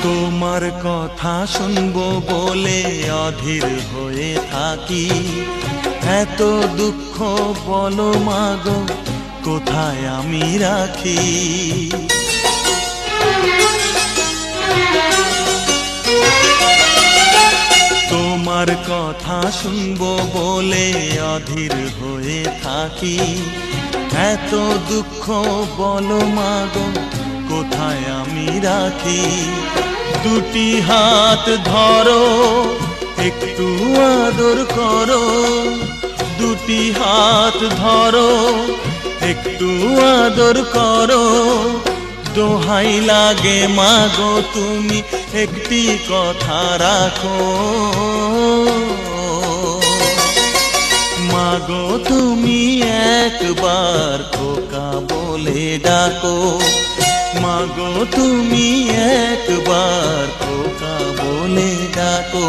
তোমার কথা শুনবো বলে অধীর হয়ে থাকি, এত দুঃখ বলো মাগো কোথায় আমি রাখি। তোমার কথা শুনবো বলে অধীর হয়ে থাকি, এত দুঃখ বলো মাগো কোথায় আমি রাখি। দুটি হাত ধরো একটু আদর করো, দুটি হাত ধরো একটু আদর করো, দোহাই লাগে মাগো তুমি একটি কথা রাখো। মাগো তুমি একবার খোকা বলে ডাকো, মাগো তুমি একবার খোকা বলে ডাকো।